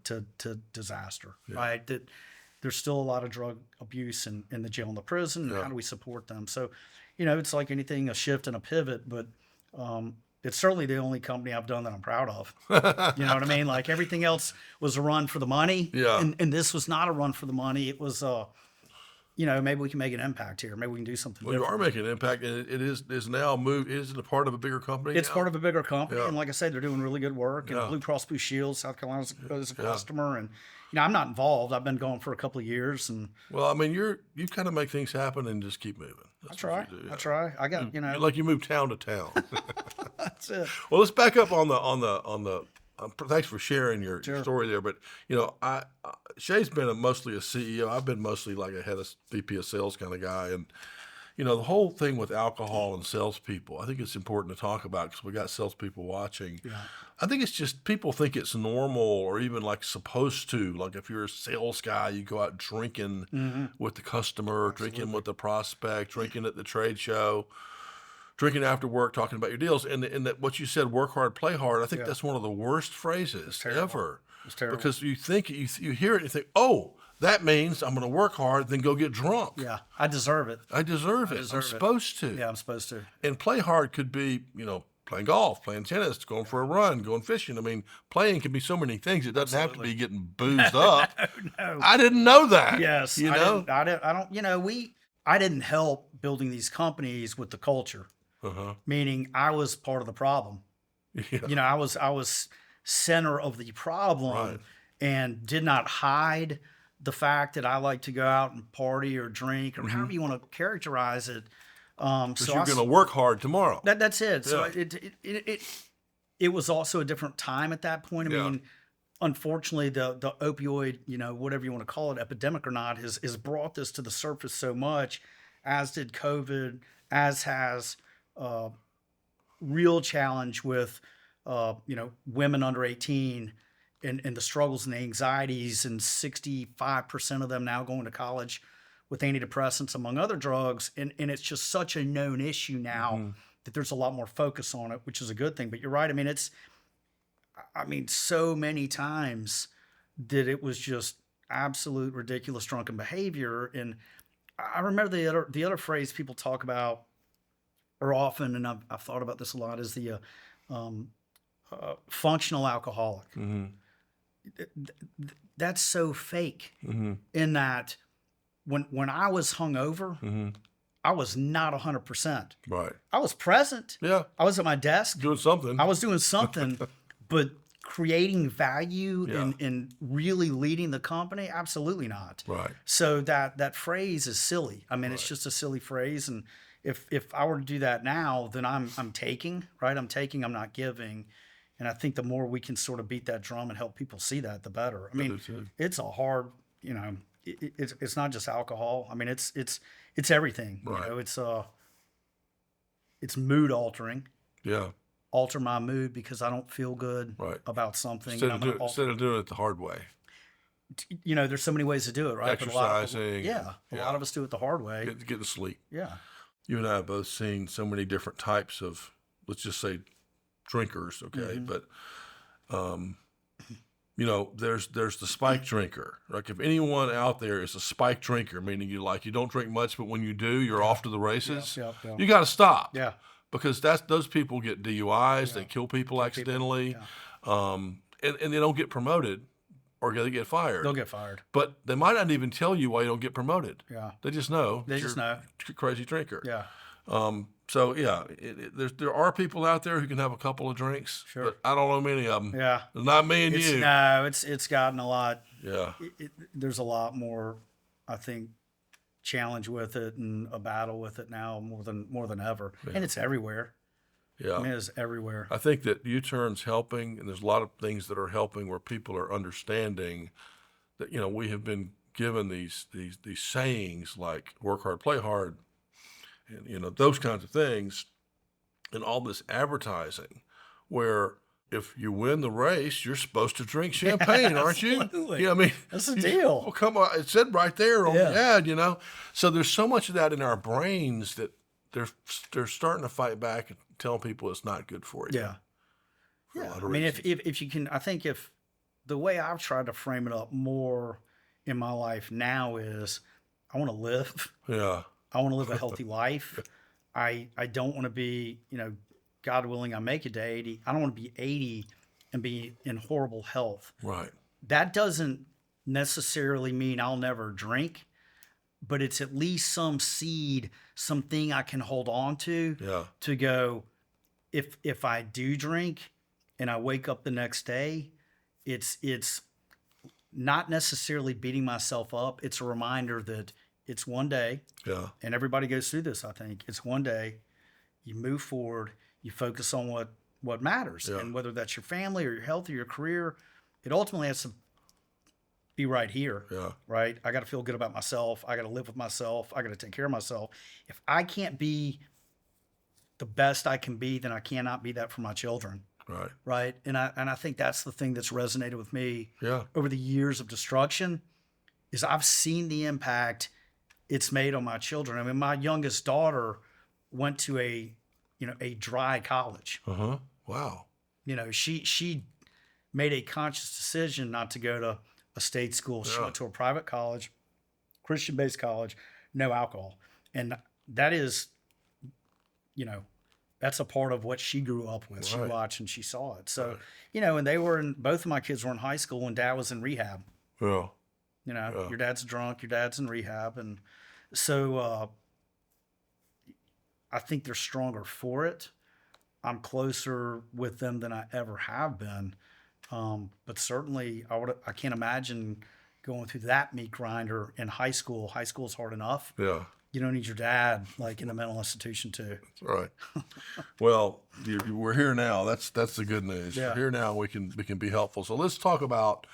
disaster, right? That there's still a lot of drug abuse in the jail and the prison. And how do we support them? So, it's like anything, a shift and a pivot, but it's certainly the only company I've done that I'm proud of. You know what I mean? Like, everything else was a run for the money. Yeah. And this was not a run for the money. It was maybe we can make an impact here. Maybe we can do something different. You are making an impact, and it is now moved. It is a part of a bigger company. It's part of a bigger company, and like I said, they're doing really good work. And Blue Cross Blue Shield, South Carolina is a customer, and I'm not involved. I've been going for a couple of years, and well, I mean, you kind of make things happen and just keep moving. I try. I got like you move town to town. That's it. Well, let's back up on the thanks for sharing your story there. But Shay's been mostly a CEO. I've been mostly like a head of VP of sales kind of guy, and the whole thing with alcohol and salespeople, I think it's important to talk about because we got salespeople watching. Yeah. I think it's just people think it's normal or even like supposed to. Like if you're a sales guy, you go out drinking with the customer, drinking with the prospect, drinking at the trade show, drinking after work, talking about your deals. And that what you said, work hard, play hard, I think that's one of the worst phrases ever. It's terrible. Because you think, you hear it and you think, oh, that means I'm going to work hard, then go get drunk. Yeah, I deserve it. I deserve it. I'm supposed to. Yeah, I'm supposed to. And play hard could be, playing golf, playing tennis, going for a run, going fishing. I mean, playing can be so many things. It doesn't have to be getting boozed up. No. I didn't know that. Yes. I didn't help building these companies with the culture. Meaning I was part of the problem. Yeah. I was center of the problem and did not hide the fact that I like to go out and party or drink or however you want to characterize it. So you're going to work hard tomorrow. That's it. Yeah. So it was also a different time at that point. I mean, unfortunately, the opioid, whatever you want to call it, epidemic or not, has brought this to the surface so much, as did COVID, as has real challenge with women under 18 and the struggles and the anxieties, and 65% of them now going to college with antidepressants, among other drugs. And it's just such a known issue now that there's a lot more focus on it, which is a good thing. But you're right. I mean, so many times that it was just absolute ridiculous drunken behavior. And I remember the other phrase people talk about or often, and I've thought about this a lot, is the functional alcoholic. That's so fake in that when I was hungover, I was not 100%. Right. I was present. Yeah. I was at my desk. Doing something. I was doing something, but creating value and really leading the company, absolutely not. Right. So that phrase is silly. I mean, it's just a silly phrase. And if I were to do that now, then I'm taking, right? I'm taking, I'm not giving. And I think the more we can sort of beat that drum and help people see that, the better. I mean, it's a hard, it's not just alcohol. I mean, it's everything. Right. It's mood altering. Yeah. Alter my mood because I don't feel good about something. Instead of doing it the hard way. There's so many ways to do it, right? Exercising. A lot of us do it the hard way. Get to sleep. Yeah. You and I have both seen so many different types of, let's just say, drinkers, okay? But, there's the spike drinker. Like if anyone out there is a spike drinker, meaning you don't drink much, but when you do, you're off to the races. You got to stop. Yeah. Because those people get DUIs, they kill people accidentally, and they don't get promoted, or they get fired. They'll get fired. But they might not even tell you why you don't get promoted. Yeah. They just know. They just know. You're a crazy drinker. Yeah. So there are people out there who can have a couple of drinks, but I don't know many of them. Yeah. Not me and you. No, it's gotten a lot. Yeah. There's a lot more, I think, challenge with it and a battle with it now more than ever. Yeah. And it's everywhere. Yeah. I mean, it's everywhere. I think that YouTurn's helping, and there's a lot of things that are helping where people are understanding that, we have been given these sayings like work hard, play hard, and, those kinds of things, and all this advertising where if you win the race, you're supposed to drink champagne, aren't you? Absolutely. Yeah, I mean, that's the deal. Well, come on, it said right there on the ad, So there's so much of that in our brains that they're starting to fight back and tell people it's not good for you. Yeah. Yeah. I mean, if you can, I think if the way I've tried to frame it up more in my life now is I want to live. Yeah. I want to live a healthy life. I don't want to be, God willing, I make it to 80. I don't want to be 80 and be in horrible health. Right. That doesn't necessarily mean I'll never drink, but it's at least some seed, something I can hold on to go, if I do drink and I wake up the next day, it's not necessarily beating myself up. It's a reminder that it's one day. Yeah. And everybody goes through this, I think. It's one day. You move forward. You focus on what matters. Yeah. And whether that's your family or your health or your career, it ultimately has to be right here. Yeah. Right. I got to feel good about myself. I got to live with myself. I got to take care of myself. If I can't be the best I can be, then I cannot be that for my children. Right. Right. And I think that's the thing that's resonated with me Yeah. over the years of destruction is I've seen the impact it's made on my children. I mean, my youngest daughter went to a dry college. Uh-huh. Wow. She made a conscious decision not to go to a state school. She went to a private college, Christian-based college, no alcohol. And that is, that's a part of what she grew up with. Right. She watched and she saw it. So, right. And both of my kids were in high school and dad was in rehab. Yeah. Your dad's drunk, your dad's in rehab. And so I think they're stronger for it. I'm closer with them than I ever have been. But certainly I can't imagine going through that meat grinder in high school. High school's hard enough. Yeah. You don't need your dad like in a mental institution too. That's right. Well, we're here now. That's the good news. Yeah. We're here now. We can be helpful. So let's talk about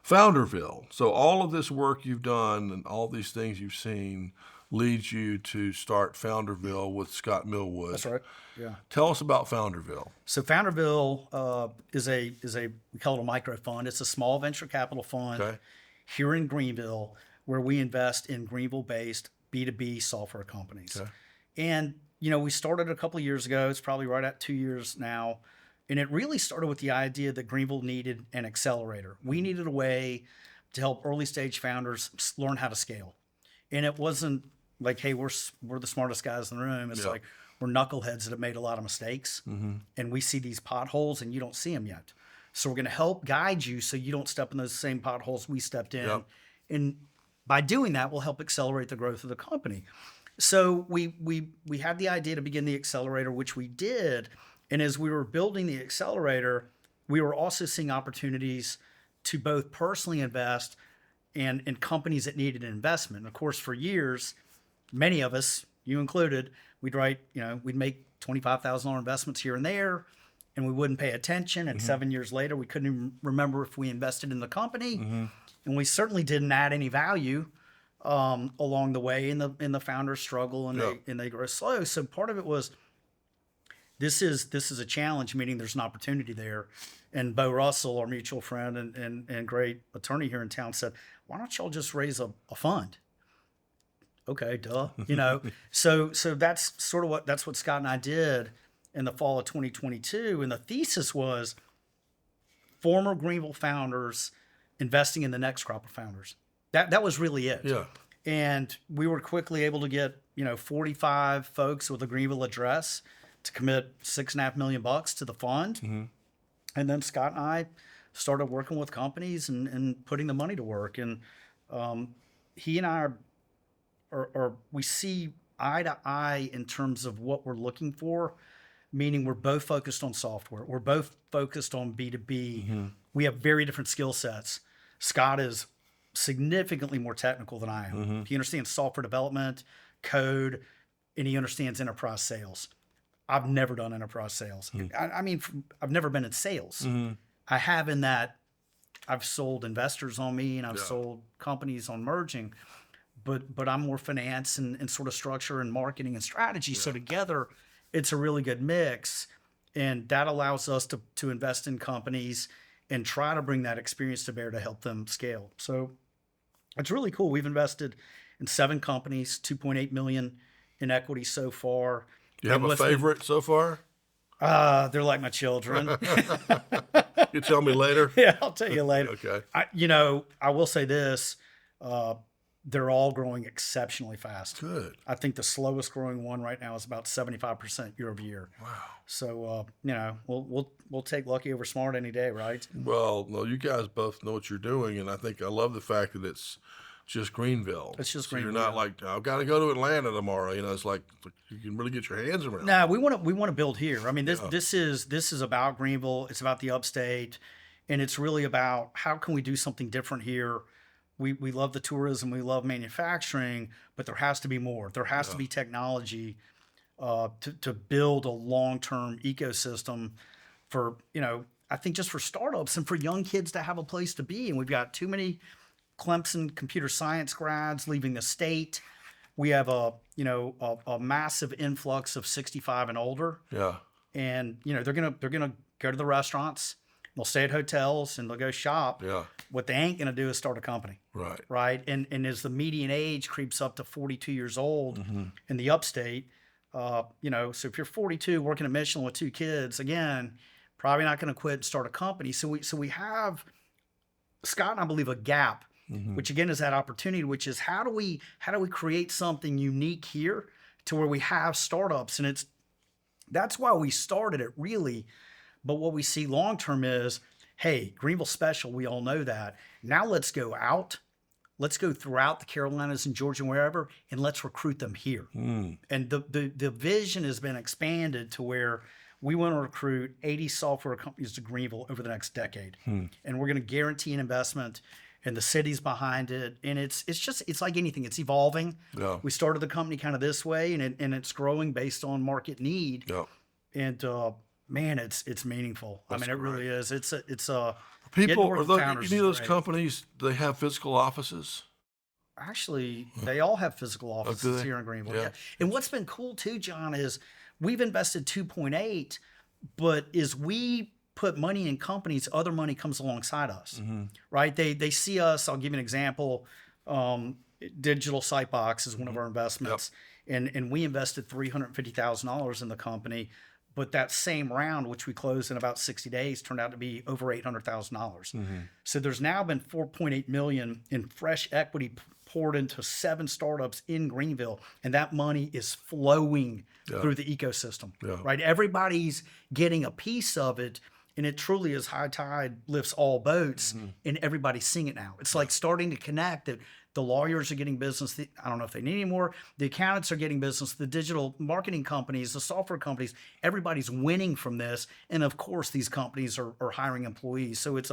Founderville. So all of this work you've done and all these things you've seen leads you to start Founderville with Scott Millwood. That's right. Yeah. Tell us about Founderville. So Founderville is a we call it a micro fund. It's a small venture capital fund here in Greenville where we invest in Greenville-based B2B software companies. Okay. And we started a couple of years ago. It's probably right at 2 years now. And it really started with the idea that Greenville needed an accelerator. We needed a way to help early stage founders learn how to scale. And it wasn't like, hey, we're the smartest guys in the room. It's like we're knuckleheads that have made a lot of mistakes. Mm-hmm. And we see these potholes and you don't see them yet. So we're going to help guide you so you don't step in those same potholes we stepped in. Yep. And by doing that, we'll help accelerate the growth of the company. So we had the idea to begin the accelerator, which we did. And as we were building the accelerator, we were also seeing opportunities to both personally invest and in companies that needed an investment. And of course, for years, many of us, you included, we'd make $25,000 investments here and there, and we wouldn't pay attention. And 7 years later, we couldn't even remember if we invested in the company. Mm-hmm. And we certainly didn't add any value along the way in the founders struggle and they grow slow. So part of it was, this is a challenge, meaning there's an opportunity there. And Bo Russell, our mutual friend and great attorney here in town, said, why don't y'all just raise a fund? Okay, duh. So that's sort of what Scott and I did in the fall of 2022. And the thesis was former Greenville founders investing in the next crop of founders. That was really it. Yeah. And we were quickly able to get 45 folks with a Greenville address to commit $6.5 million to the fund. Mm-hmm. And then Scott and I started working with companies and putting the money to work. And he and I we see eye to eye in terms of what we're looking for, meaning we're both focused on software. We're both focused on B2B. Mm-hmm. We have very different skill sets. Scott is significantly more technical than I am. Mm-hmm. He understands software development, code, and he understands enterprise sales. I've never done enterprise sales. Mm-hmm. I mean, I've never been in sales. Mm-hmm. I have in that I've sold investors on me and I've sold companies on merging, but I'm more finance and sort of structure and marketing and strategy. Yeah. So together, it's a really good mix. And that allows us to invest in companies and try to bring that experience to bear to help them scale. So it's really cool. We've invested in 7 companies, $2.8 million in equity so far. Do you have a favorite so far? They're like my children. You tell me later? Yeah, I'll tell you later. Okay. I will say this. They're all growing exceptionally fast. Good. I think the slowest growing one right now is about 75% year over year. Wow. So, we'll take lucky over smart any day, right? Well, no, you guys both know what you're doing, and I love the fact that it's just Greenville. It's just Greenville. Greenville. You're not like, I've got to go to Atlanta tomorrow. It's like you can really get your hands around. No, we want to build here. I mean, this is about Greenville. It's about the upstate, and it's really about how can we do something different here. We love the tourism, we love manufacturing, but there has to be more. There has to be technology to build a long-term ecosystem for, I think just for startups and for young kids to have a place to be. And we've got too many Clemson computer science grads leaving the state. We have a massive influx of 65 and older. Yeah. And, they're going to go to the restaurants, they'll stay at hotels, and they'll go shop. Yeah. What they ain't going to do is start a company. Right. Right. And as the median age creeps up to 42 years old in the upstate, so if you're 42 working at Michelin with 2 kids, again, probably not going to quit and start a company. So we have, Scott and I believe, a gap, which again is that opportunity, which is how do we create something unique here to where we have startups, and that's why we started it really. But what we see long term is, hey, Greenville special, we all know that. Now let's go out. Let's go throughout the Carolinas and Georgia and wherever, and let's recruit them here. And the vision has been expanded to where we want to recruit 80 software companies to Greenville over the next decade. And we're going to guarantee an investment, and the city's behind it. And it's like anything. It's evolving. Yeah. We started the company kind of this way, and it's growing based on market need. Yeah. And man, it's meaningful. That's it really is. It's people. getting to work with You founders need is those great. companies. They have physical offices. Actually, they all have physical offices here in Greenville. Yeah. Yeah. And what's been cool too, John, is we've invested 2.8, but as we put money in companies, other money comes alongside us, right? They see us. I'll give you an example. Digital Sightbox is one of our investments, and we invested $350,000 in the company. But that same round, which we closed in about 60 days, turned out to be over $800,000. So there's now been $4.8 million in fresh equity poured into 7 startups in Greenville, and that money is flowing through the ecosystem. Right? Everybody's getting a piece of it, and it truly is high tide lifts all boats, and everybody's seeing it now. It's like starting to connect that. The lawyers are getting business. I don't know if they need any more. The accountants are getting business. The digital marketing companies, the software companies, everybody's winning from this. And of course, these companies are hiring employees. So I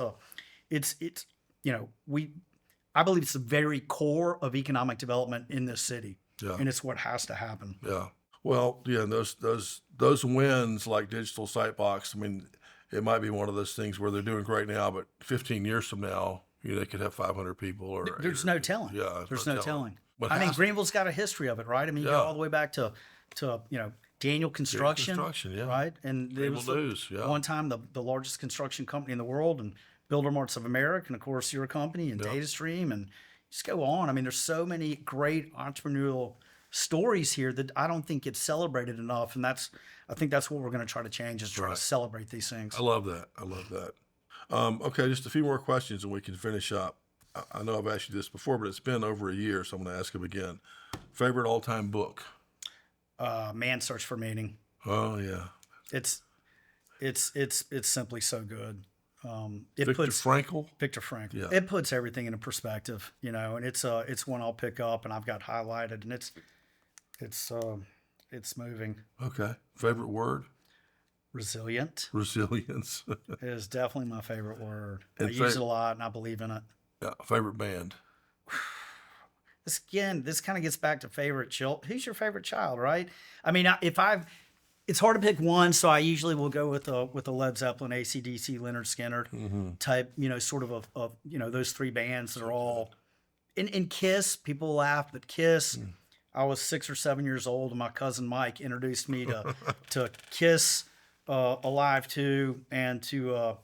believe it's the very core of economic development in this city. Yeah. And it's what has to happen. Yeah. Well, yeah, those wins like Digital Sightbox, I mean, it might be one of those things where they're doing great now, but 15 years from now, they could have 500 people. Or There's no telling. Yeah, there's no telling. But Greenville's got a history of it, right? I mean, you go all the way back to Daniel Construction, yeah. right? And it was News, one time the largest construction company in the world, and Builder Marts of America, and of course your company, and DataStream, and just go on. I mean, there's so many great entrepreneurial stories here that I don't think get celebrated enough, and I think that's what we're going to try to change, is try to celebrate these things. I love that. Okay, just a few more questions and we can finish up. I know I've asked you this before, but it's been over a year, so I'm going to ask them again. Favorite all-time book? Man's Search for Meaning. Oh yeah, it's simply so good. Viktor Frankl. Viktor Frankl. Yeah. It puts everything into perspective, and it's one I'll pick up, and I've got highlighted, and it's moving. Okay. Favorite word? Resilient. Resilience. Is definitely my favorite word. And I use it a lot, and I believe in it. Yeah. Favorite band? This kind of gets back to favorite child. Who's your favorite child, right? I mean, it's hard to pick one, so I usually will go with a Led Zeppelin, AC/DC, Leonard Skinner type, sort of those 3 bands that are all in Kiss. People laugh, but Kiss. I was 6 or 7 years old, and my cousin Mike introduced me to Kiss, Alive 2, and to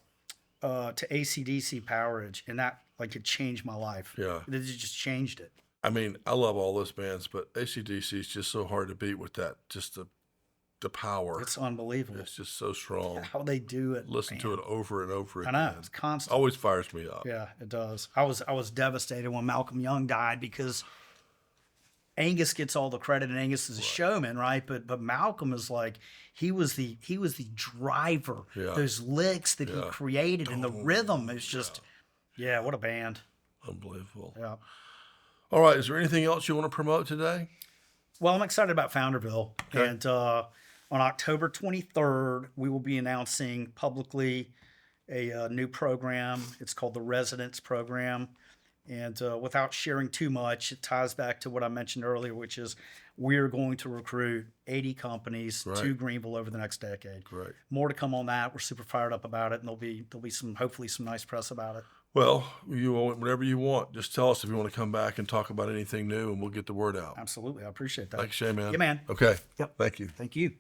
AC/DC Powerage, and that it changed my life. Yeah, it just changed it. I mean, I love all those bands, but AC/DC is just so hard to beat with that. Just the power. It's unbelievable. It's just so strong. How they do it. Listen to it over and over again. I know, it's constant. Always fires me up. Yeah, it does. I was devastated when Malcolm Young died, because Angus gets all the credit, and Angus is a showman, right? But Malcolm is he was the driver. Yeah. Those licks that he created, and the rhythm is just, what a band. Unbelievable. Yeah. All right. Is there anything else you want to promote today? Well, I'm excited about Founderville, and on October 23rd, we will be announcing publicly a new program. It's called the Residence Program. And without sharing too much, it ties back to what I mentioned earlier, which is we're going to recruit 80 companies to Greenville over the next decade. Right. More to come on that. We're super fired up about it, and there'll be some, hopefully some nice press about it. Well, whatever you want. Just tell us if you want to come back and talk about anything new, and we'll get the word out. Absolutely. I appreciate that. Thanks, Shay, man. Yeah, man. Okay. Yep. Thank you. Thank you.